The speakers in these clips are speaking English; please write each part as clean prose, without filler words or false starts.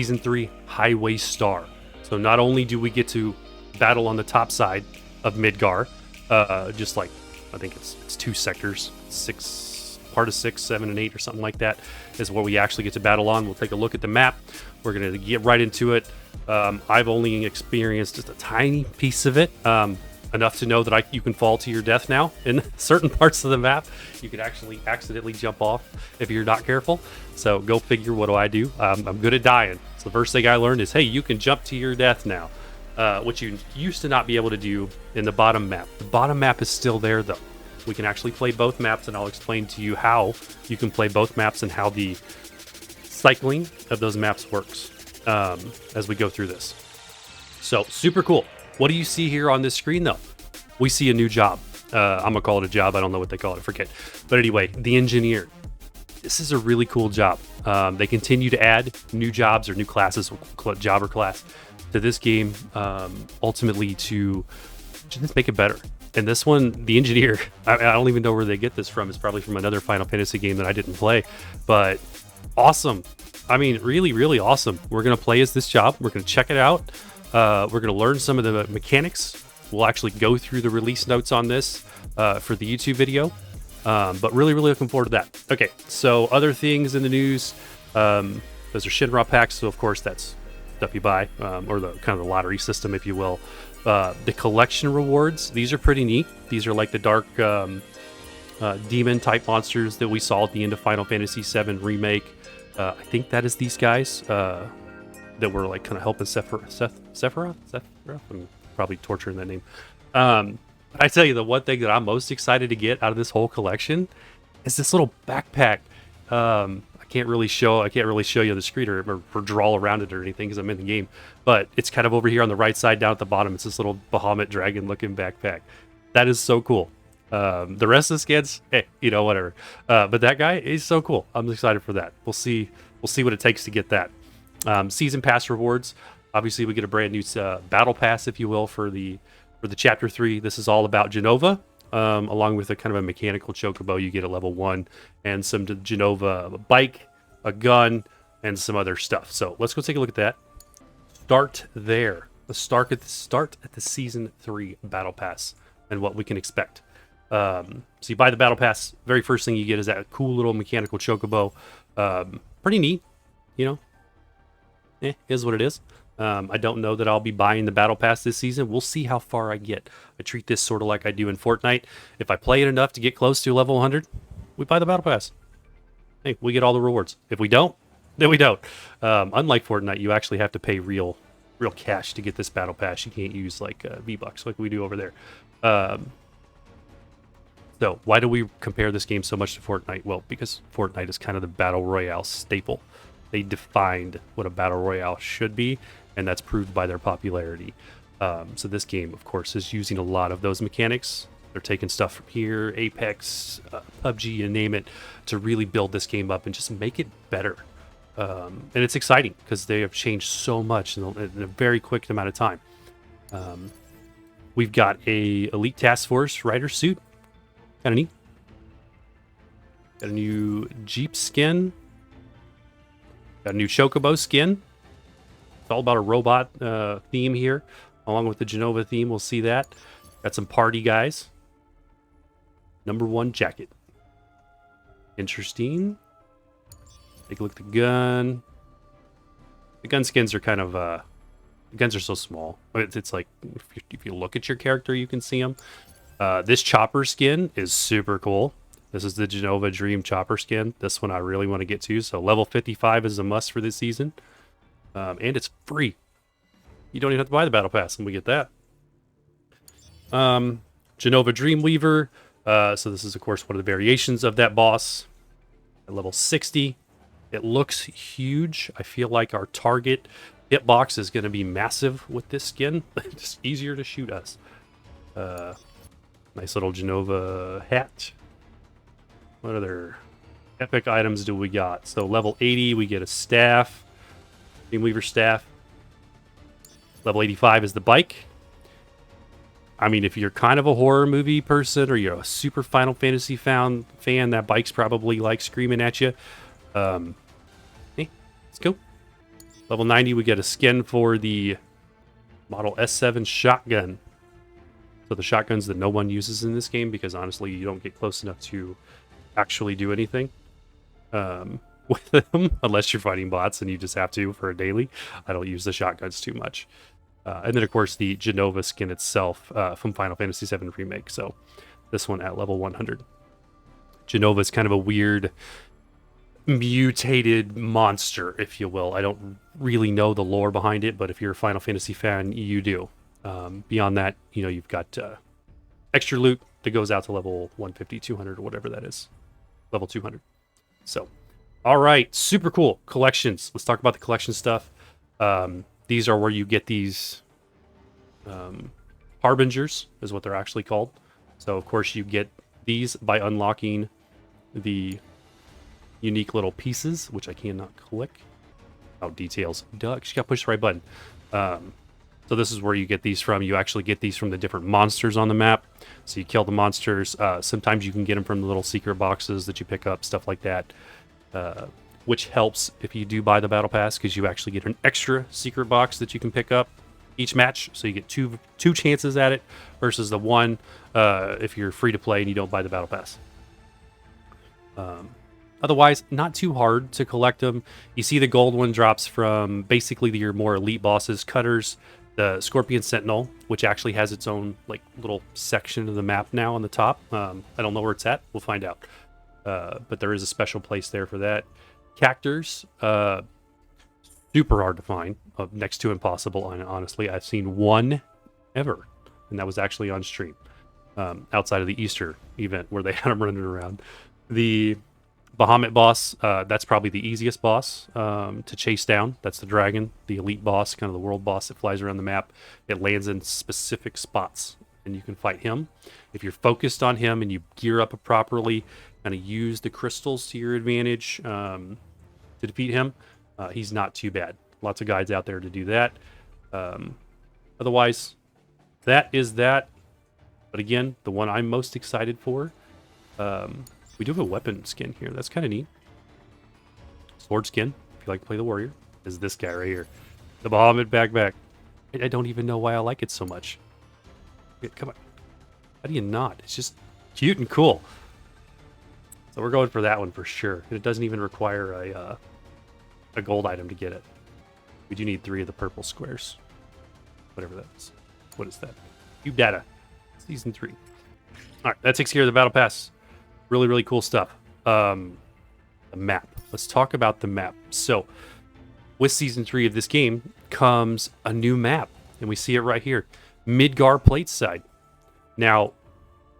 Season 3 Highway Star. So not only do we get to battle on the top side of Midgar, just like, I think it's 2 sectors, part of 6, 7, and 8 or something like that is what we actually get to battle on. We'll take a look at the map. We're going to get right into it. I've only experienced just a tiny piece of it, enough to know that you can fall to your death now in certain parts of the map. You could actually accidentally jump off if you're not careful. So go figure, what do? I'm good at dying. So the first thing I learned is, hey, you can jump to your death now, which you used to not be able to do in the bottom map. The bottom map is still there, though. We can actually play both maps, and I'll explain to you how you can play both maps and how the cycling of those maps works as we go through this. So super cool. What do you see here on this screen, though? We see a new job. I'm going to call it a job. I don't know what they call it. I forget. But anyway, the engineer. This is a really cool job. They continue to add new jobs or new classes, job or class, to this game, ultimately to just make it better. And this one, the engineer, I don't even know where they get this from. It's probably from another Final Fantasy game that I didn't play. But awesome. I mean, really, really awesome. We're going to play as this job. We're going to check it out. We're going to learn some of the mechanics. We'll actually go through the release notes on this for the YouTube video. But really, really looking forward to that. Okay, so other things in the news. Those are Shinra packs. So, of course, that's stuff you buy, or the kind of the lottery system, if you will. The collection rewards, these are pretty neat. These are like the dark demon type monsters that we saw at the end of Final Fantasy VII Remake. I think that is these guys that were like kind of helping Sephiroth? I'm probably torturing that name. I tell you, the one thing that I'm most excited to get out of this whole collection is this little backpack. I can't really show you the screen or draw around it or anything because I'm in the game, but it's kind of over here on the right side down at the bottom. It's this little Bahamut dragon looking backpack. That is so cool. The rest of the skins, hey, whatever. But that guy is so cool. I'm excited for that. We'll see what it takes to get that. Season pass rewards. Obviously, we get a brand new battle pass, if you will, for the chapter 3. This is all about Genova. Along with a kind of a mechanical chocobo you get at level 1, and some Genova bike, a gun, and some other stuff. So let's go take a look at that. Start there. Let's start at the Season 3 Battle Pass and what we can expect. So you buy the Battle Pass. Very first thing you get is that cool little mechanical chocobo. Pretty neat, is what it is. I don't know that I'll be buying the Battle Pass this season. We'll see how far I get. I treat this sort of like I do in Fortnite. If I play it enough to get close to level 100, we buy the Battle Pass. Hey, we get all the rewards. If we don't, then we don't. Unlike Fortnite, you actually have to pay real cash to get this Battle Pass. You can't use like V-Bucks like we do over there. So why do we compare this game so much to Fortnite? Well, because Fortnite is kind of the Battle Royale staple. They defined what a Battle Royale should be, and that's proved by their popularity. So this game, of course, is using a lot of those mechanics. They're taking stuff from here, Apex, PUBG, you name it, to really build this game up and just make it better. And it's exciting because they have changed so much in a very quick amount of time. We've got a Elite Task Force rider suit. Kind of neat. Got a new Jeep skin. Got a new Chocobo skin. It's all about a robot theme here, along with the Genova theme. We'll see that. Got some party guys. Number 1 jacket. Interesting. Take a look at the gun. The gun skins are kind of... the guns are so small. It's like, if you look at your character, you can see them. This chopper skin is super cool. This is the Genova Dream chopper skin. This one I really want to get to. So level 55 is a must for this season. And it's free. You don't even have to buy the Battle Pass, and we get that. Genova Dreamweaver. So this is, of course, one of the variations of that boss. At level 60. It looks huge. I feel like our target hitbox is going to be massive with this skin. Just easier to shoot us. Nice little Genova hat. What other epic items do we got? So level 80, we get a staff. Dreamweaver staff. Level 85 is the bike. I mean, if you're kind of a horror movie person or you're a super Final Fantasy fan, that bike's probably like screaming at you. Hey, let's go. Level 90, we get a skin for the Model S7 shotgun. So the shotguns that no one uses in this game, because honestly, you don't get close enough to actually do anything with them, unless you're fighting bots and you just have to for a daily. I don't use the shotguns too much. And then, of course, the Genova skin itself from Final Fantasy VII Remake. So this one at level 100. Genova is kind of a weird mutated monster, if you will. I don't really know the lore behind it, but if you're a Final Fantasy fan, you do. Beyond that, you know, you've got extra loot that goes out to level 150, 200, or whatever that is. Level 200. So, all right, super cool. Collections. Let's talk about the collection stuff. These are where you get these harbingers, is what they're actually called. So, of course, you get these by unlocking the unique little pieces, which I cannot click. Oh, details. Duh, just gotta push the right button. So this is where you get these from. You actually get these from the different monsters on the map. So you kill the monsters. Sometimes you can get them from the little secret boxes that you pick up, stuff like that. Which helps if you do buy the battle pass, because you actually get an extra secret box that you can pick up each match. So you get two chances at it versus the one if you're free to play and you don't buy the battle pass. Otherwise, not too hard to collect them. You see the gold one drops from basically your more elite bosses, cutters, the Scorpion Sentinel, which actually has its own like little section of the map now on the top. I don't know where it's at. We'll find out. But there is a special place there for that. Cactors, super hard to find, next to impossible. Honestly, I've seen one ever, and that was actually on stream, outside of the Easter event where they had them running around. The Bahamut boss, that's probably the easiest boss to chase down. That's the dragon, the elite boss, kind of the world boss that flies around the map. It lands in specific spots, and you can fight him. If you're focused on him and you gear up properly, kind of use the crystals to your advantage to defeat him, he's not too bad. Lots of guides out there to do that. Otherwise, that is that. But again, the one I'm most excited for, we do have a weapon skin here. That's kind of neat. Sword skin, if you like to play the warrior, is this guy right here. The Bahamut backpack. I don't even know why I like it so much. Come on. How do you not? It's just cute and cool. So we're going for that one for sure. And it doesn't even require a gold item to get it. We do need 3 of the purple squares. Whatever that is. What is that? Cube data. Season 3. All right, that takes care of the battle pass. Really, really cool stuff. The map. Let's talk about the map. So, with Season 3 of this game comes a new map. And we see it right here. Midgar Plateside. Now,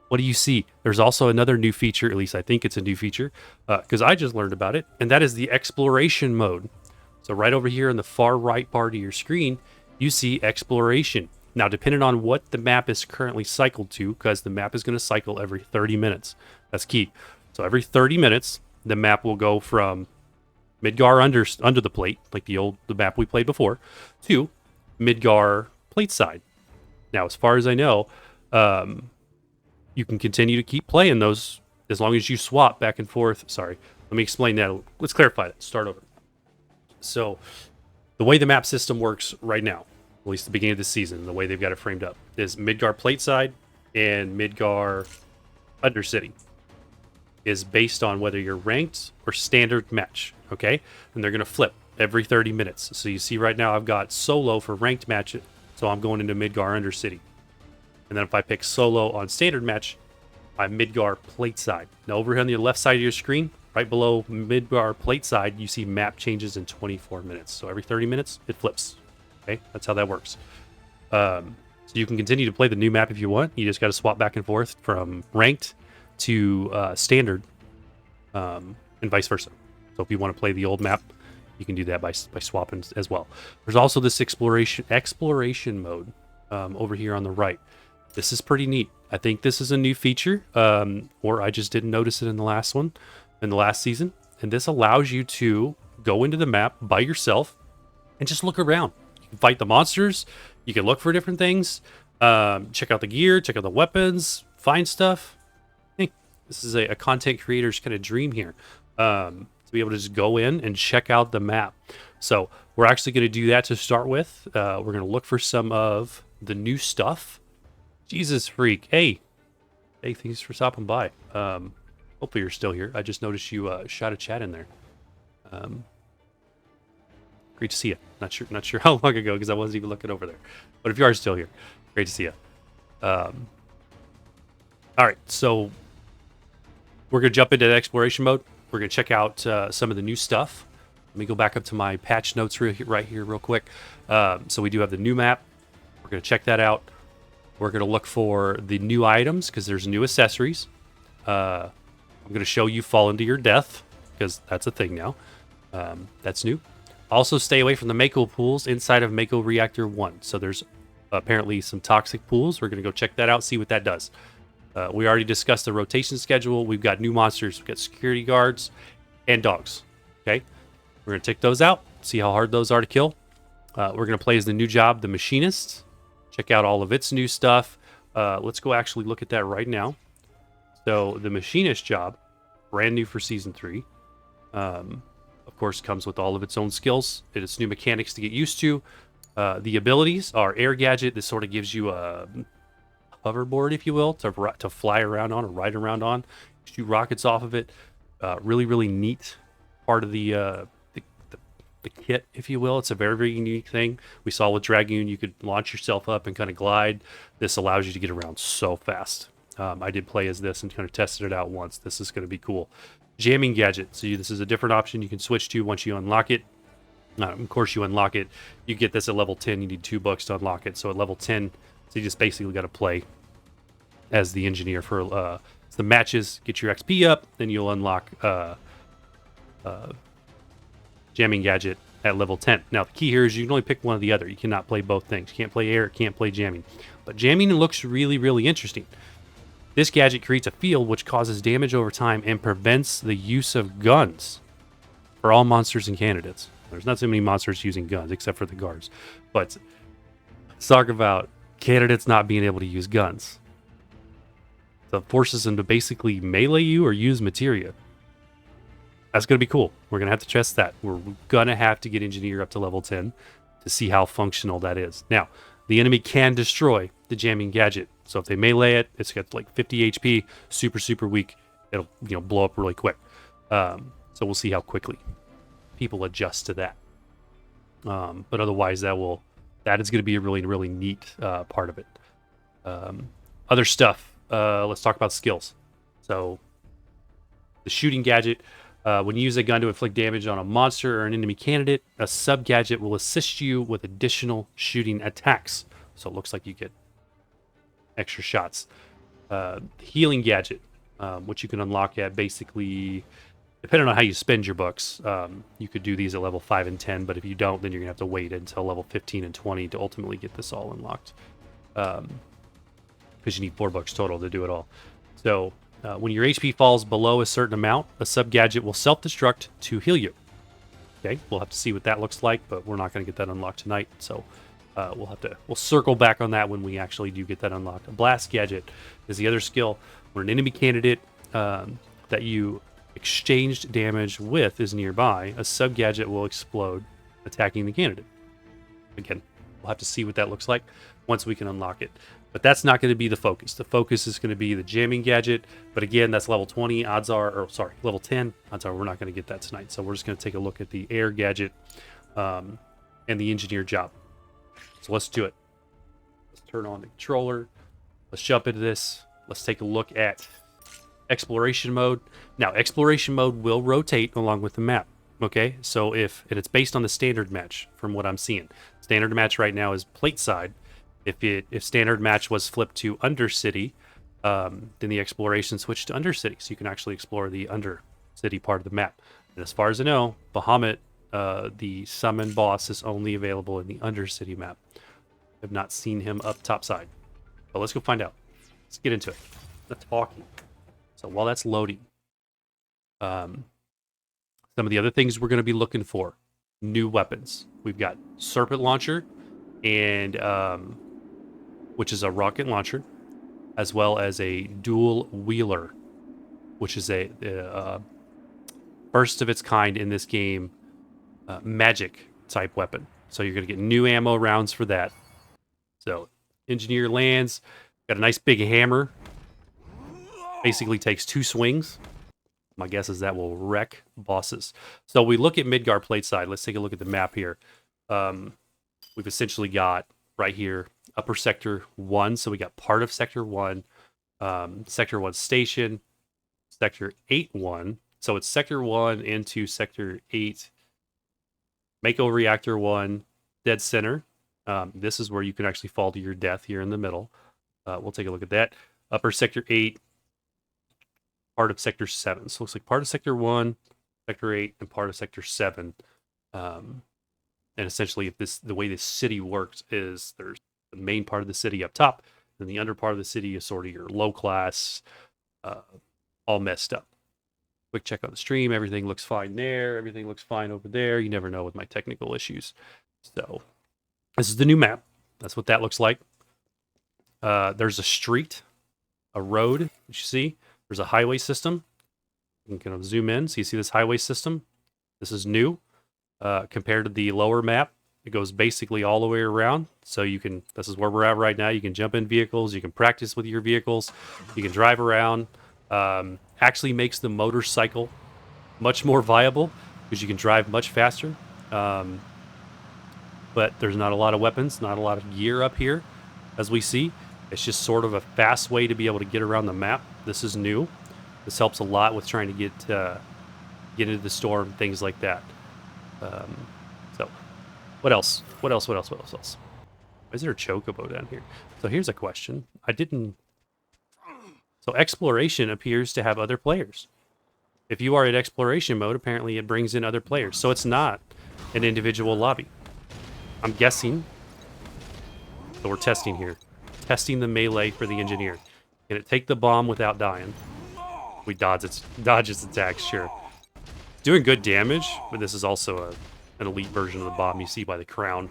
what do you see? There's also another new feature, at least I think it's a new feature, because I just learned about it, and that is the exploration mode. So right over here in the far right part of your screen, you see exploration. Now, depending on what the map is currently cycled to, because the map is going to cycle every 30 minutes. That's key. So every 30 minutes, the map will go from Midgar under the plate, like the map we played before, to Midgar Plateside. Now, as far as I know, you can continue to keep playing those as long as you swap back and forth. Sorry, let me explain that. Let's clarify that. Start over. So, the way the map system works right now, at least the beginning of the season, the way they've got it framed up, is Midgar Plateside and Midgar Undercity is based on whether you're ranked or standard match, okay? And they're going to flip every 30 minutes. So you see right now I've got solo for ranked match, so I'm going into Midgar Undercity. And then if I pick solo on standard match, I'm Midgar Plateside. Now over here on the left side of your screen, right below Midgar Plateside, you see map changes in 24 minutes. So every 30 minutes, it flips. Okay, that's how that works. So you can continue to play the new map if you want. You just got to swap back and forth from ranked to standard, and vice versa. So if you want to play the old map, you can do that by swapping as well. There's also this exploration mode over here on the right. This is pretty neat. I think this is a new feature, or I just didn't notice it in the last season. And this allows you to go into the map by yourself and just look around. You can fight the monsters. You can look for different things. Check out the gear. Check out the weapons. Find stuff. I think this is a content creator's kind of dream here. to be able to just go in and check out the map. So we're actually going to do that to start with. We're going to look for some of the new stuff. Jesus freak. Hey, thanks for stopping by. Hopefully you're still here. I just noticed you shot a chat in there. Great to see you. Not sure how long ago because I wasn't even looking over there. But if you are still here, great to see you. All right, so we're gonna jump into the exploration mode. We're gonna check out some of the new stuff. Let me go back up to my patch notes right here real quick. So we do have the new map. We're gonna check that out. We're gonna look for the new items because there's new accessories. I'm gonna show you fall into your death because that's a thing now. That's new. Also, stay away from the Mako pools inside of Mako Reactor 1. So there's apparently some toxic pools. We're going to go check that out, see what that does. We already discussed the rotation schedule. We've got new monsters. We've got security guards and dogs. Okay, we're going to take those out, see how hard those are to kill. We're going to play as the new job, the Machinist. Check out all of its new stuff. Let's go actually look at that right now. So the Machinist job, brand new for Season 3. Of course, comes with all of its own skills. It has new mechanics to get used to. The abilities are Air Gadget. This sort of gives you a hoverboard, if you will, to fly around on or ride around on. Shoot rockets off of it. Really, really neat part of the kit, if you will. It's a very, very unique thing. We saw with Dragoon, you could launch yourself up and kind of glide. This allows you to get around so fast. I did play as this and kind of tested it out once. This is going to be cool. Jamming gadget. So this is a different option you can switch to once you unlock it. Of course, you unlock it. You get this at level 10. You need $2 to unlock it. So at level 10, so you just basically got to play as the engineer for the matches. Get your XP up, then you'll unlock jamming gadget at level 10. Now, the key here is you can only pick one or the other. You cannot play both things. You can't play air, can't play jamming. But jamming looks really, really interesting. This gadget creates a field which causes damage over time and prevents the use of guns for all monsters and candidates. There's not so many monsters using guns except for the guards. But let's talk about candidates not being able to use guns. So it forces them to basically melee you or use materia. That's going to be cool. We're going to have to test that. We're going to have to get engineer up to level 10 to see how functional that is. Now, the enemy can destroy the jamming gadget. So if they melee it, it's got like 50 HP, super, super weak. It'll blow up really quick. So we'll see how quickly people adjust to that. But otherwise, that is going to be a really, really neat part of it. Other stuff. Let's talk about skills. So the shooting gadget. When you use a gun to inflict damage on a monster or an enemy candidate, a sub-gadget will assist you with additional shooting attacks. So it looks like you get extra shots. The healing gadget, which you can unlock at basically, depending on how you spend your bucks, you could do these at level 5 and 10, but if you don't, then you're going to have to wait until level 15 and 20 to ultimately get this all unlocked. Because you need $4 total to do it all. So when your HP falls below a certain amount, a sub-gadget will self-destruct to heal you. Okay, we'll have to see what that looks like, but we're not going to get that unlocked tonight, so we'll circle back on that when we actually do get that unlocked. A blast gadget is the other skill where an enemy candidate that you exchanged damage with is nearby. A sub-gadget will explode, attacking the candidate. Again, we'll have to see what that looks like once we can unlock it. But that's not going to be the focus. The focus is going to be the jamming gadget. But again, that's level 20. Level 10. Odds are we're not going to get that tonight. So we're just going to take a look at the air gadget and the engineer job. So let's do it. Let's turn on the controller. Let's jump into this. Let's take a look at exploration mode. Now, exploration mode will rotate along with the map. Okay, so and it's based on the standard match from what I'm seeing. Standard match right now is Plateside. If standard match was flipped to Undercity, then the exploration switched to Undercity, so you can actually explore the Undercity part of the map. And as far as I know, Bahamut, the summon boss, is only available in the Undercity map. I've not seen him up topside. But let's go find out. Let's get into it. The talking. So while that's loading, some of the other things we're going to be looking for. New weapons. We've got Serpent Launcher, and which is a rocket launcher, as well as a dual wheeler, which is a first of its kind in this game magic type weapon. So you're going to get new ammo rounds for that. So engineer lands, got a nice big hammer. Basically takes 2 swings. My guess is that will wreck bosses. So we look at Midgar Plateside. Let's take a look at the map here. We've essentially got right here upper sector 1. So we got part of sector 1, sector 1 station, sector 8-1. So it's sector 1 into sector 8. Mako Reactor 1, dead center. This is where you can actually fall to your death here in the middle. We'll take a look at that. Upper sector 8, part of sector 7. So it looks like part of sector 1, sector 8, and part of sector 7. And essentially, if the way this city works is there's the main part of the city up top, and the under part of the city is sort of your low class, all messed up. Quick check on the stream. Everything looks fine there. Everything looks fine over there. You never know with my technical issues. So this is the new map. That's what that looks like. There's a street, a road, you see. There's a highway system. You can kind of zoom in so you see this highway system. This is new compared to the lower map. It goes basically all the way around. So you can, this is where we're at right now. You can jump in vehicles. You can practice with your vehicles. You can drive around. Actually makes the motorcycle much more viable because you can drive much faster. But there's not a lot of weapons, not a lot of gear up here, as we see. It's just sort of a fast way to be able to get around the map. This is new. This helps a lot with trying to get into the storm, things like that. So, what else? What else? Why is there a chocobo down here? So here's a question. So exploration appears to have other players. If you are in exploration mode, apparently it brings in other players. So it's not an individual lobby. I'm guessing. So we're testing here. Testing the melee for the engineer. Can it take the bomb without dying? We dodge its attacks, sure. Doing good damage, but this is also an elite version of the bomb you see by the crown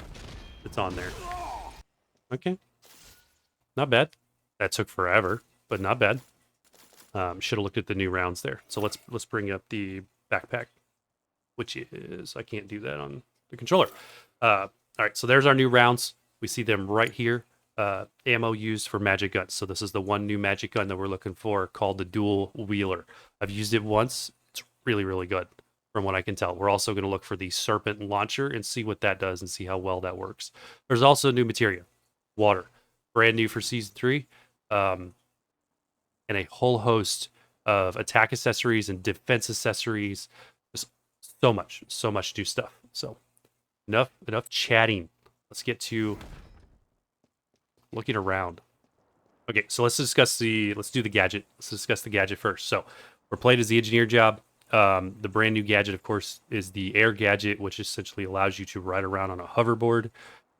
that's on there. Okay. Not bad. That took forever, but not bad. Should have looked at the new rounds there. So let's bring up the backpack, which is, I can't do that on the controller. All right, so there's our new rounds. We see them right here. Ammo used for magic guns. So this is the one new magic gun that we're looking for called the Dual Wheeler. I've used it once. It's really, really good from what I can tell. We're also going to look for the Serpent Launcher and see what that does and see how well that works. There's also new Materia, water, brand new for Season 3, and a whole host of attack accessories and defense accessories. Just so much new stuff. So enough chatting. Let's get to looking around. Okay, so let's do the gadget. Let's discuss the gadget first. So we're played as the engineer job. The brand new gadget, of course, is the Air Gadget, which essentially allows you to ride around on a hoverboard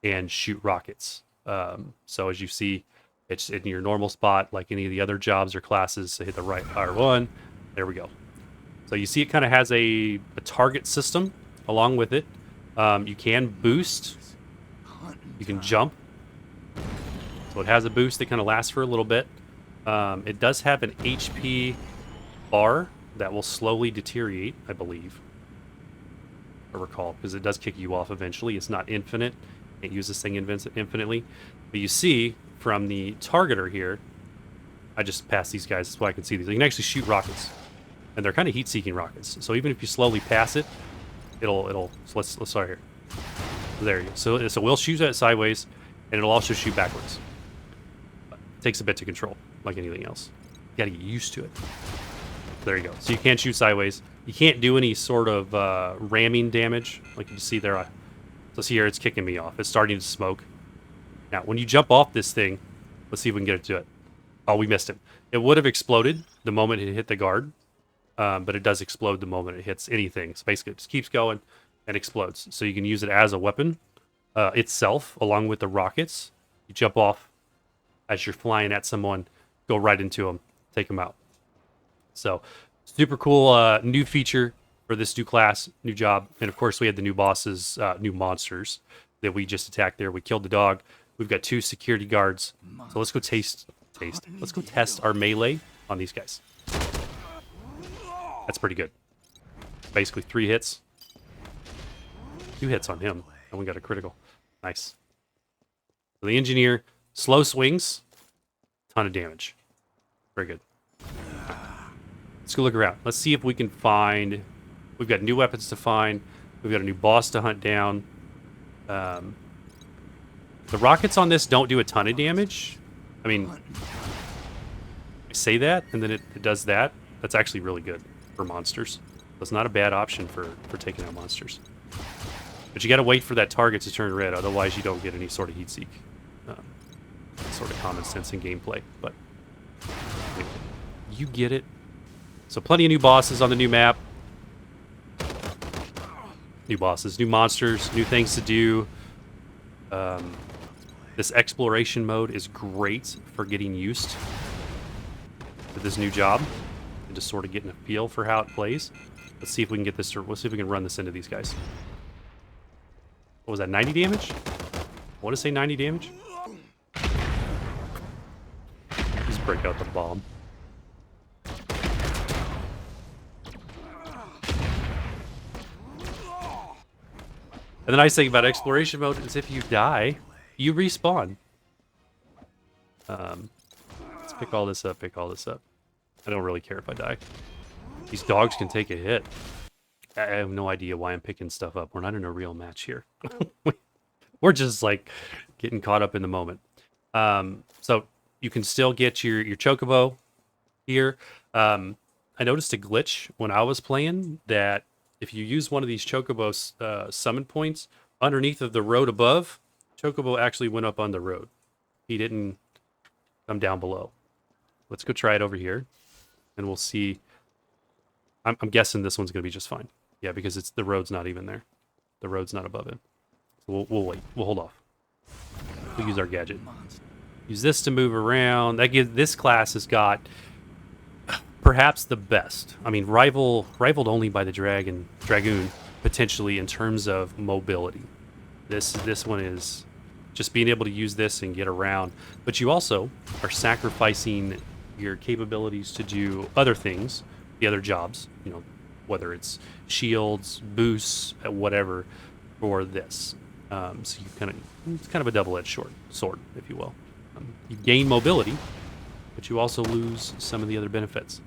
and shoot rockets. So as you see, it's in your normal spot, like any of the other jobs or classes. So hit the right R1. There we go. So you see it kind of has a target system along with it. You can boost. You can jump. So it has a boost that kind of lasts for a little bit. It does have an HP bar that will slowly deteriorate, I believe. I recall, because it does kick you off eventually. It's not infinite. You can't use this thing infinitely. But you see from the targeter here, I just passed these guys. That's why I can see these. You can actually shoot rockets, and they're kind of heat-seeking rockets. So even if you slowly pass it, it'll. So let's start here. There you go. So we'll shoot it sideways, and it'll also shoot backwards. It takes a bit to control, like anything else. You got to get used to it. There you go. So you can't shoot sideways. You can't do any sort of ramming damage, like you see there. So see here, it's kicking me off. It's starting to smoke. Now, when you jump off this thing, let's see if we can get it to it. Oh, we missed him. It would have exploded the moment it hit the guard, but it does explode the moment it hits anything. So basically, it just keeps going and explodes. So you can use it as a weapon itself, along with the rockets. You jump off as you're flying at someone, go right into them, take them out. So, super cool new feature for this new class, new job. And of course, we had the new bosses, new monsters that we just attacked there. We killed the dog. We've got 2 security guards. So let's go Let's go test our melee on these guys. That's pretty good. basically 3 hits. 2 hits on him. And we got a critical. Nice. So the engineer, slow swings, ton of damage. Very good. Let's go look around. Let's see if we can find... We've got new weapons to find. We've got a new boss to hunt down. The rockets on this don't do a ton of damage. I mean, I say that, and then it does that. That's actually really good for monsters. That's not a bad option for taking out monsters. But you got to wait for that target to turn red, otherwise you don't get any sort of heat seek. Sort of common sense in gameplay, but you get it. So plenty of new bosses on the new map. New bosses, new monsters, new things to do. This exploration mode is great for getting used to this new job and just sort of getting a feel for how it plays. Let's see if we can get this to, let's see if we can run this into these guys. What was that, 90 damage? I want to say 90 damage. Just break out the bomb. And the nice thing about exploration mode is if you die, you respawn. Let's pick all this up, pick all this up. I don't really care if I die. These dogs can take a hit. I have no idea why I'm picking stuff up. We're not in a real match here. We're just like getting caught up in the moment. So you can still get your chocobo here. I noticed a glitch when I was playing that if you use one of these chocobo summon points underneath of the road above, chocobo actually went up on the road. He didn't come down below. Let's go try it over here, and we'll see. I'm guessing this one's going to be just fine. Yeah, because it's the road's not even there. The road's not above it. So we'll wait. We'll hold off. We'll use our gadget. Use this to move around. This class has got perhaps the best. I mean, rivaled only by the Dragoon potentially in terms of mobility. This one is just being able to use this and get around. But you also are sacrificing your capabilities to do other things, the other jobs, you know, whether it's shields, boosts, whatever, for this. So you it's kind of a double-edged sword, if you will. You gain mobility, but you also lose some of the other benefits.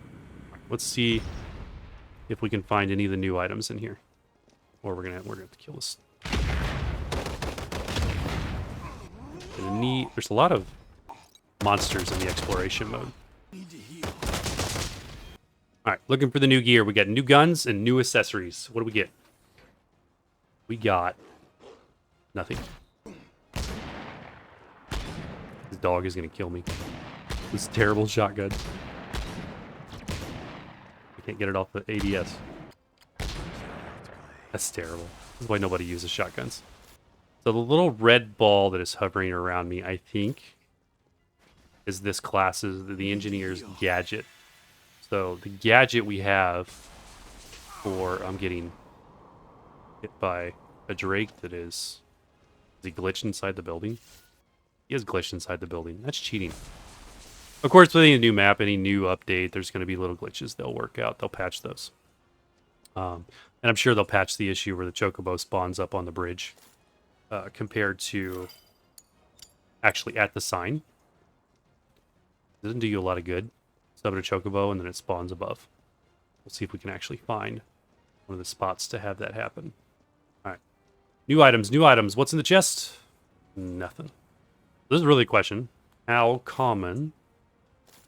Let's see if we can find any of the new items in here, or we're gonna have to kill this. There's a lot of monsters in the exploration mode. All right, looking for the new gear. We got new guns and new accessories. What do we get? We got nothing. This dog is gonna kill me. This terrible shotgun. I can't get it off the ADS. That's terrible. That's why nobody uses shotguns. So the little red ball that is hovering around me, I think, is this class's, the Engineer's Gadget. So the gadget we have for, I'm getting hit by a Drake that is he glitched inside the building? He is glitched inside the building. That's cheating. Of course, with any new map, any new update, there's going to be little glitches. They'll work out. They'll patch those. And I'm sure they'll patch the issue where the chocobo spawns up on the bridge compared to actually at the sign. It doesn't do you a lot of good. Summon a chocobo and then it spawns above. We'll see if we can actually find one of the spots to have that happen. All right. New items, new items. What's in the chest? Nothing. This is really a question. How common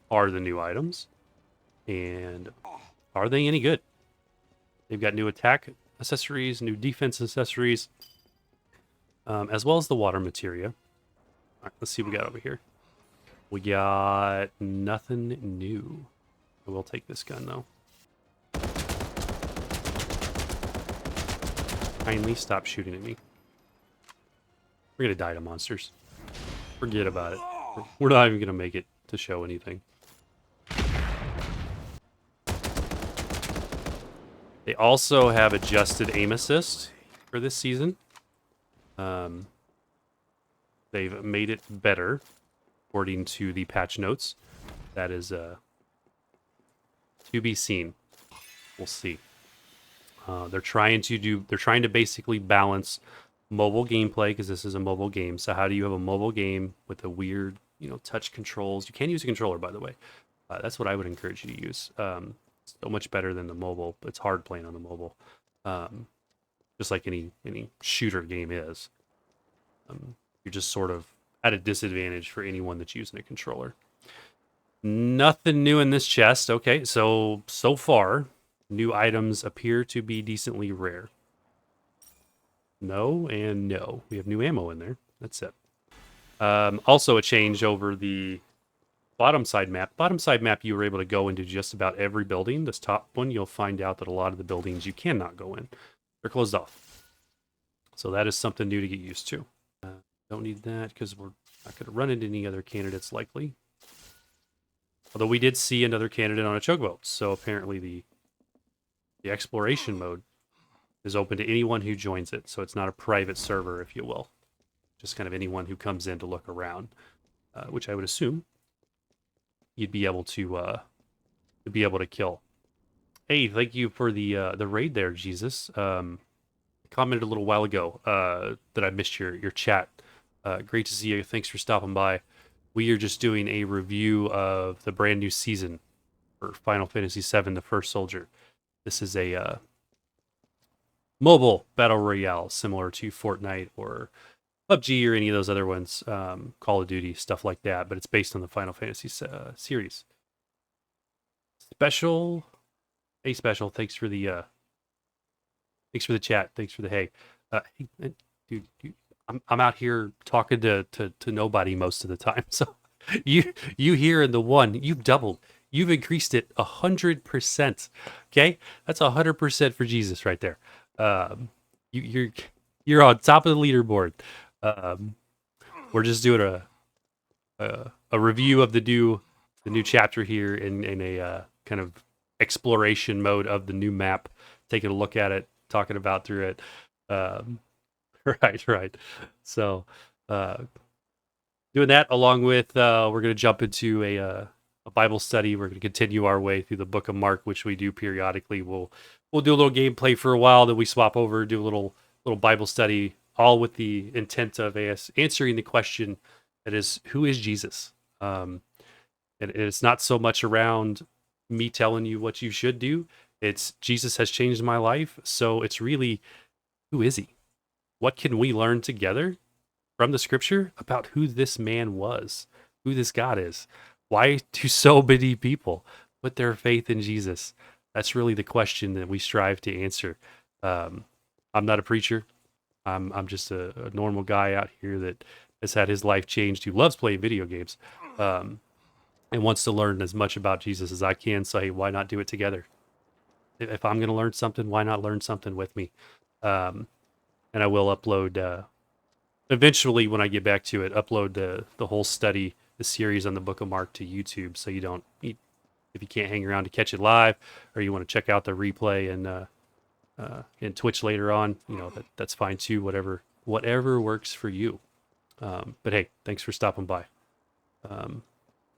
are the new items? And are they any good? They've got new attack accessories, new defense accessories, as well as the water materia. All right, let's see what we got over here. We got nothing new. I will take this gun, though. Kindly stop shooting at me. We're going to die to monsters. Forget about it. We're not even going to make it to show anything. They also have adjusted aim assist for this season. They've made it better, according to the patch notes. That is to be seen. We'll see. They're trying to basically balance mobile gameplay, because this is a mobile game. So how do you have a mobile game with a weird, touch controls? You can use a controller, by the way. That's what I would encourage you to use. So much better than the mobile. It's hard playing on the mobile, just like any shooter game is. You're just sort of at a disadvantage for anyone that's using a controller. Nothing new in this chest. Okay, so far, new items appear to be decently rare. No and no. We have new ammo in there. That's it. Also a change over the bottom side map. Bottom side map, you were able to go into just about every building. This top one, you'll find out that a lot of the buildings you cannot go in. They're closed off. So that is something new to get used to. Don't need that because we're not going to run into any other candidates likely. Although we did see another candidate on a chokeboat. So apparently the exploration mode is open to anyone who joins it. So it's not a private server, if you will. Just kind of anyone who comes in to look around, which I would assume you'd be able to kill. Hey, thank you for the raid there, Jesus. Commented a little while ago that I missed your chat. Great to see you. Thanks for stopping by. We are just doing a review of the brand new season for Final Fantasy VII: The First Soldier. This is a mobile battle royale similar to Fortnite or PUBG or any of those other ones, Call of Duty, stuff like that, but it's based on the Final Fantasy series. Special, thanks for the chat, thanks for the hey. Hey, dude, I'm out here talking to nobody most of the time, so you here in the one, you've doubled, you've increased it 100%. Okay, that's 100% for Jesus right there. You're on top of the leaderboard. We're just doing a review of the new chapter here in a kind of exploration mode of the new map, taking a look at it, talking about through it. Right. So doing that along with we're going to jump into a Bible study. We're going to continue our way through the Book of Mark, which we do periodically. We'll do a little gameplay for a while, then we swap over, do a little Bible study, all with the intent of answering the question that is, who is Jesus? And it's not so much around me telling you what you should do. It's Jesus has changed my life. So it's really, who is he? What can we learn together from the scripture about who this man was, who this God is? Why do so many people put their faith in Jesus? That's really the question that we strive to answer. I'm not a preacher. I'm just a normal guy out here that has had his life changed, who loves playing video games, and wants to learn as much about Jesus as I can. So, hey, why not do it together? If I'm going to learn something, why not learn something with me? And I will upload, eventually when I get back to it, upload the whole study, the series on the Book of Mark to YouTube, so you don't, if you can't hang around to catch it live, or you want to check out the replay and Twitch later on, that's fine too. Whatever works for you. But hey, thanks for stopping by. All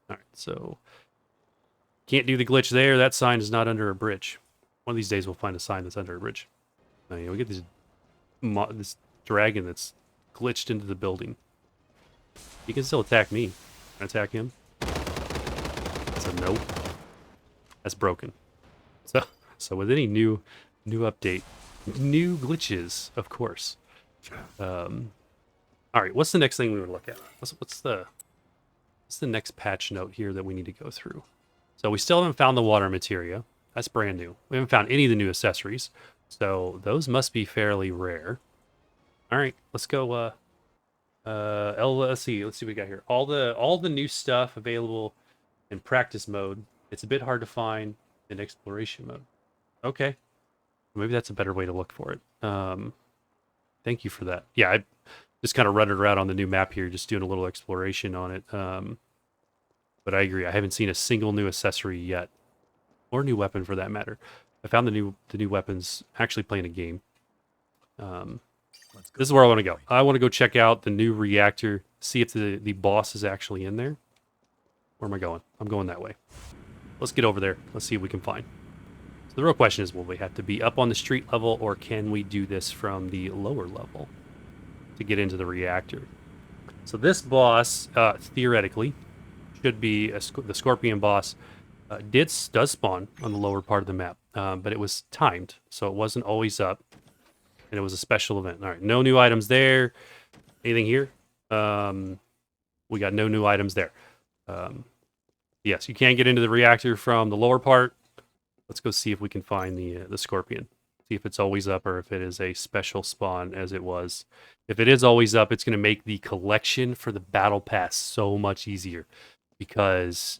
right, so can't do the glitch there. That sign is not under a bridge. One of these days we'll find a sign that's under a bridge. We get this dragon that's glitched into the building. He can still attack me. Can I attack him? That's a nope. That's broken. So with any new update, new glitches, of course. All right, what's the next thing we would look at? What's the next patch note here that we need to go through? So we still haven't found the water materia. That's brand new. We haven't found any of the new accessories, so those must be fairly rare. All right, let's go. Let's see what we got here. All the new stuff available in practice mode. It's a bit hard to find in exploration mode. Okay, maybe that's a better way to look for it. Thank you for that. Yeah, I just kind of running around on the new map here, just doing a little exploration on it. But I agree, I haven't seen a single new accessory yet, or new weapon for that matter. I found the new weapons actually playing a game. This is where I want to go. I want to go check out the new reactor, see if the boss is actually in there. Where am I going? I'm going that way. Let's get over there. Let's see what we can find. So the real question is, will we have to be up on the street level, or can we do this from the lower level to get into the reactor? So this boss, theoretically, should be the Scorpion boss. Does spawn on the lower part of the map, but it was timed, so it wasn't always up, and it was a special event. All right, no new items there. Anything here? We got no new items there. Yes, you can get into the reactor from the lower part. Let's go see if we can find the Scorpion. See if it's always up or if it is a special spawn as it was. If it is always up, it's going to make the collection for the battle pass so much easier, because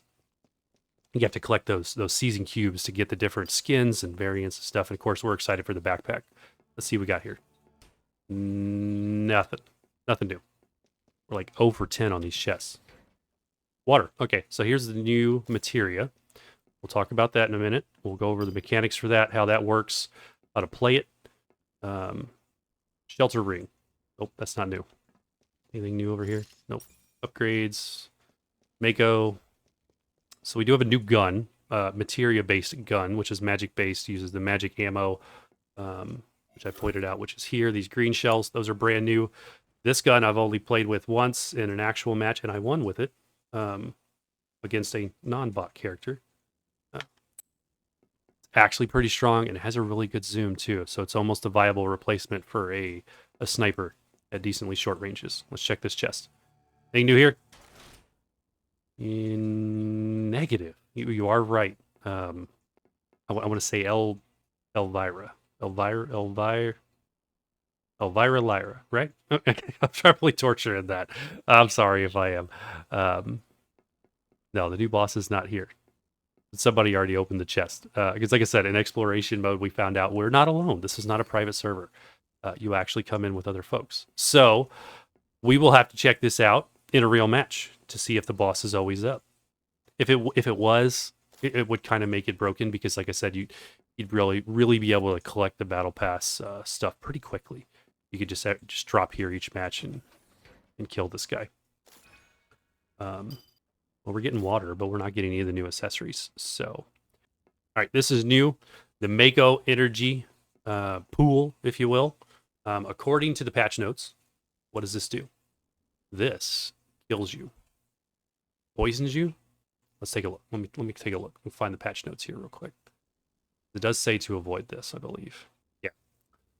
you have to collect those season cubes to get the different skins and variants and stuff. And of course, we're excited for the backpack. Let's see what we got here. Nothing new. We're like 0 for 10 on these chests. Water. Okay, so here's the new materia. We'll talk about that in a minute. We'll go over the mechanics for that, how that works, how to play it. Shelter ring. Nope, that's not new. Anything new over here? Nope. Upgrades. Mako. So we do have a new gun, materia-based gun, which is magic-based, uses the magic ammo, which I pointed out, which is here. These green shells, those are brand new. This gun I've only played with once in an actual match, and I won with it against a non-bot character. It's actually pretty strong, and it has a really good zoom, too, so it's almost a viable replacement for a sniper at decently short ranges. Let's check this chest. Anything new here? Negative. You are right. I want to say Elvira, Lyra, right? Okay, I'm probably torturing that. I'm sorry if I am. No, the new boss is not here. Somebody already opened the chest. Because like I said, in exploration mode, we found out we're not alone. This is not a private server. You actually come in with other folks. So we will have to check this out in a real match to see if the boss is always up. If it was, it would kind of make it broken, because like I said, you'd really be able to collect the battle pass stuff pretty quickly. You could just drop here each match and kill this guy. Well, we're getting water, but we're not getting any of the new accessories. So, all right, this is new. The Mako energy pool, if you will. According to the patch notes, what does this do? This kills you. Poisons you? Let's take a look. Let me take a look. We'll find the patch notes here real quick. It does say to avoid this, I believe. Yeah.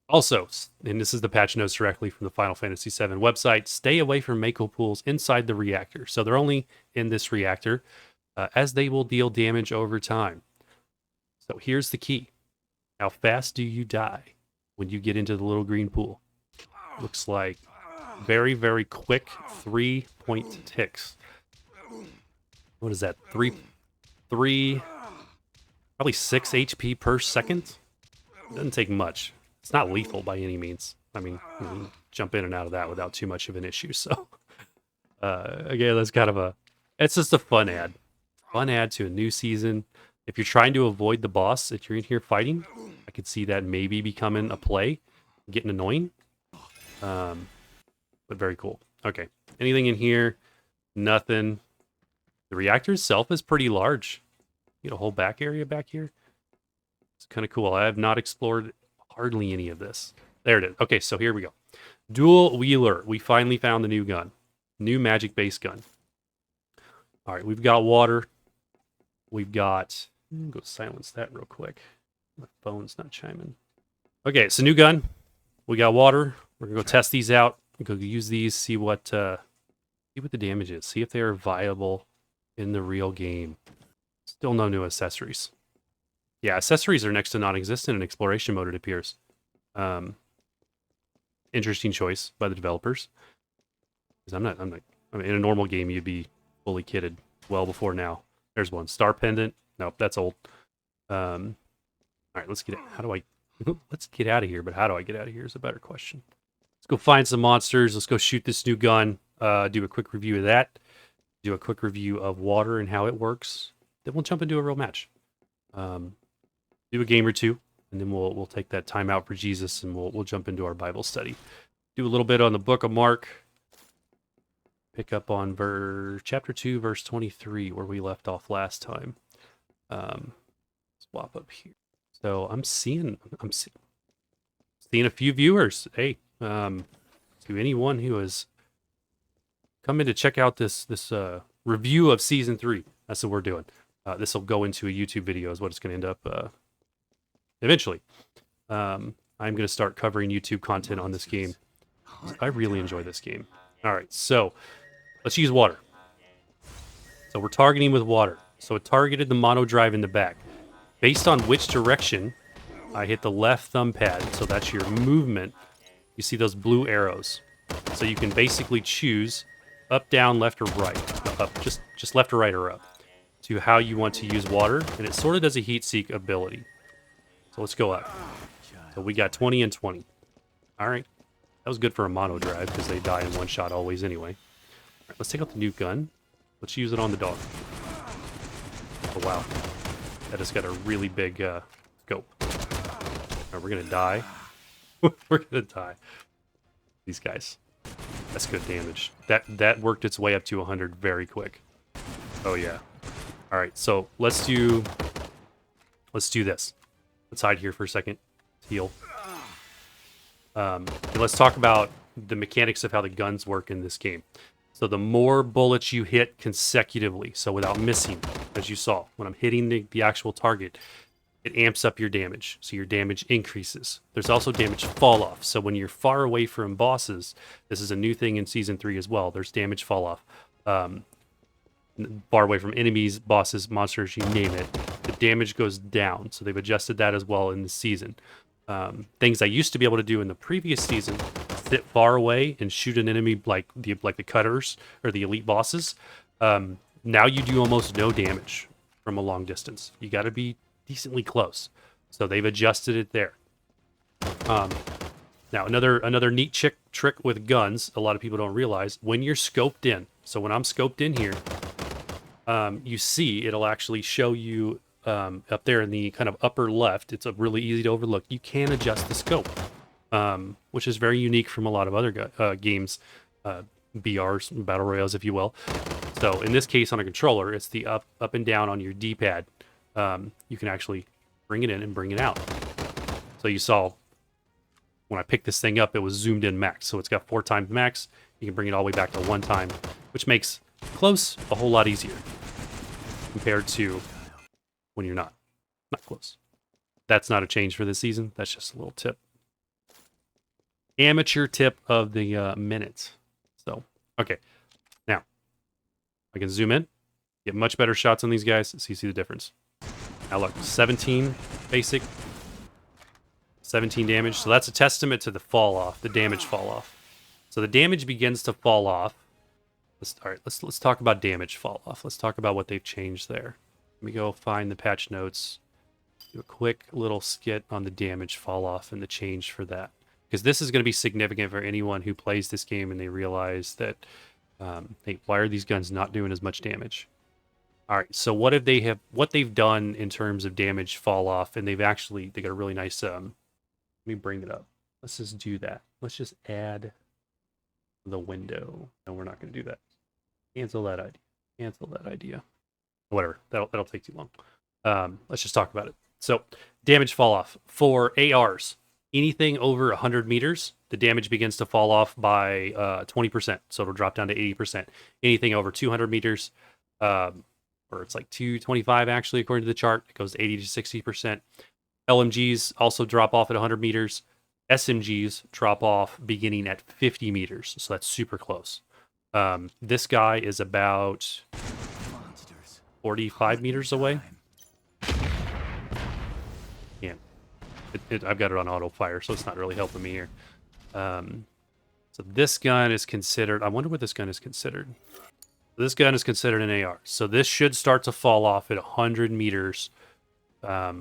Also, and this is the patch notes directly from the Final Fantasy VII website, stay away from Mako pools inside the reactor. So they're only in this reactor, as they will deal damage over time. So here's the key. How fast do you die when you get into the little green pool? Looks like very, very quick 3-point ticks. What is that? Probably 6 HP per second? Doesn't take much. It's not lethal by any means. I mean, you can jump in and out of that without too much of an issue. So, again, that's kind of it's just a fun ad. Fun ad to a new season. If you're trying to avoid the boss, if you're in here fighting, I could see that maybe becoming a play, getting annoying. But very cool. Okay. Anything in here? Nothing. The reactor itself is pretty large. You get a whole back area back here. It's kind of cool. I have not explored hardly any of this. There it is. Okay, so here we go. Dual wheeler. We finally found the new gun. New magic-based gun. All right, we've got water. We've got... Go silence that real quick. My phone's not chiming. Okay, it's a new gun. We got water. We're going to go test these out. Go use these, see what the damage is. See if they are viable in the real game. Still no new accessories. Yeah, accessories are next to non-existent in exploration mode, it appears. Interesting choice by the developers. Because I mean, in a normal game, you'd be fully kitted well before now. There's one. Star pendant. Nope, that's old. All right, let's get out of here, but how do I get out of here is a better question. Let's go find some monsters. Let's go shoot this new gun. Do a quick review of that. Do a quick review of water and how it works. Then we'll jump into a real match. Do a game or two, and then we'll take that time out for Jesus, and we'll jump into our Bible study. Do a little bit on the Book of Mark. Pick up on chapter 2, verse 23, where we left off last time. Swap up here. So I'm seeing a few viewers. Hey, to anyone who has come in to check out this review of season 3, that's what we're doing. This will go into a YouTube video, is what it's going to end up eventually. I'm going to start covering YouTube content on this game. I really enjoy this game. All right, so let's use water. So we're targeting with water. So it targeted the mono drive in the back. Based on which direction I hit the left thumb pad, so that's your movement, you see those blue arrows. So you can basically choose up, down, left, or right. Up, just left or right or up, to how you want to use water, and it sort of does a heat seek ability. So let's go up. So we got 20 and 20. All right. That was good for a mono drive, because they die in one shot always anyway. All right, let's take out the nuke gun. Let's use it on the dog. Oh, wow. That has got a really big scope. All right, we're going to die. We're going to die. These guys. That's good damage. That worked its way up to 100 very quick. Oh, yeah. All right, so let's do this. Let's hide here for a second. Heal. And let's talk about the mechanics of how the guns work in this game. So the more bullets you hit consecutively, so without missing, as you saw, when I'm hitting the actual target, it amps up your damage, so your damage increases. There's also damage fall off, so when you're far away from bosses, this is a new thing in Season 3 as well, there's damage fall off. Far away from enemies, bosses, monsters, you name it, the damage goes down, so they've adjusted that as well in the season. Things I used to be able to do in the previous season, sit far away and shoot an enemy like the cutters or the elite bosses. Now you do almost no damage from a long distance. You got to be decently close, so they've adjusted it there. Now another neat trick with guns, a lot of people don't realize, when you're scoped in. So when I'm scoped in here, you see it'll actually show you up there in the kind of upper left. It's really easy to overlook. You can adjust the scope, which is very unique from a lot of other games, BRs, battle royales, if you will. So in this case, on a controller, it's the up and down on your D-pad. You can actually bring it in and bring it out. So you saw when I picked this thing up, it was zoomed in max. So it's got 4 times max. You can bring it all the way back to 1 time, which makes close a whole lot easier compared to when you're not close. That's not a change for this season. That's just a little tip. Amateur tip of the minute. So, okay. Now, I can zoom in, get much better shots on these guys, so you see the difference. Now look, 17 basic, 17 damage. So that's a testament to the fall off, the damage fall off. So the damage begins to fall off. Let's talk about damage fall off. Let's talk about what they've changed there. Let me go find the patch notes. Do a quick little skit on the damage fall off and the change for that, because this is going to be significant for anyone who plays this game and they realize that, hey, why are these guns not doing as much damage? All right, so what they've done in terms of damage fall off, and they got a really nice. Let me bring it up. Let's just do that. Let's just add the window. No, we're not going to do that. Cancel that idea. Cancel that idea. Whatever. That'll take too long. Let's just talk about it. So, damage fall off for ARs. Anything over 100 meters, the damage begins to fall off by 20%. So it'll drop down to 80%. Anything over 200 meters, or it's like 225 actually, according to the chart, it goes 80 to 60%. LMGs also drop off at 100 meters. SMGs drop off beginning at 50 meters. So that's super close. This guy is about 45 meters away. Yeah. I've got it on auto fire, so it's not really helping me here. So this gun is considered... I wonder what this gun is considered. This gun is considered an AR. So this should start to fall off at 100 meters by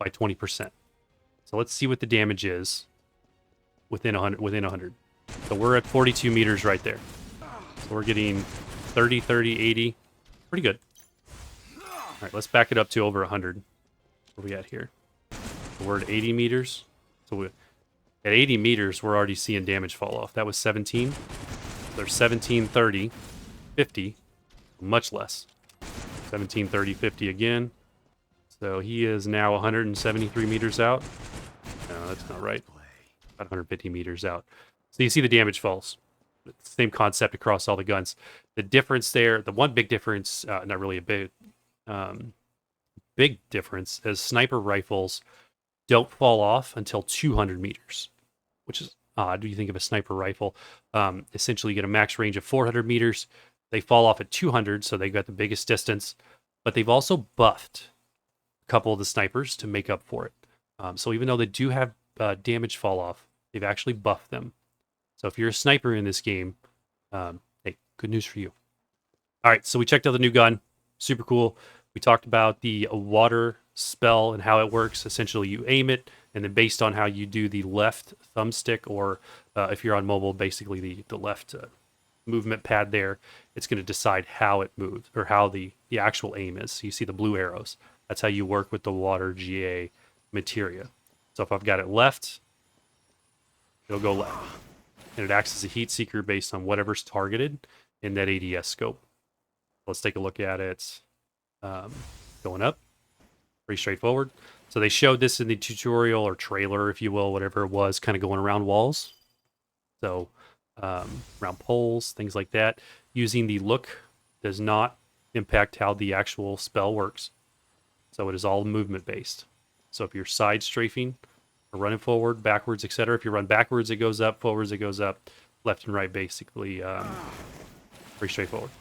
20%. So let's see what the damage is within 100. So we're at 42 meters right there. So we're getting 30, 30, 80. Pretty good. All right, let's back it up to over 100. Where are we at here? So we're at 80 meters. So at 80 meters, we're already seeing damage fall off. That was 17. There's 17, 30, 50. Much less. 17, 30, 50 again. So he is now 173 meters out. No, that's not right. About 150 meters out. So you see the damage falls. Same concept across all the guns. The difference there, the one big difference, not really a big difference, is sniper rifles don't fall off until 200 meters, which is odd. You think of a sniper rifle. Essentially, you get a max range of 400 meters. They fall off at 200, so they got the biggest distance. But they've also buffed a couple of the snipers to make up for it. So even though they do have damage fall off, they've actually buffed them. So if you're a sniper in this game, hey, good news for you. All right, so we checked out the new gun. Super cool. We talked about the water spell and how it works. Essentially, you aim it, and then based on how you do the left thumbstick, or if you're on mobile, basically the left movement pad there, it's going to decide how it moves, or how the actual aim is. So you see the blue arrows. That's how you work with the water GA Materia. So if I've got it left, it'll go left. And it acts as a heat seeker based on whatever's targeted in that ADS scope. Let's take a look at it. Going up. Pretty straightforward. So they showed this in the tutorial or trailer, if you will, whatever it was, kind of going around walls. So around poles, things like that. Using the look does not impact how the actual spell works. So it is all movement based. So if you're side strafing or running forward, backwards, etc. If you run backwards, it goes up. Forwards, it goes up. Left and right, basically, pretty straightforward.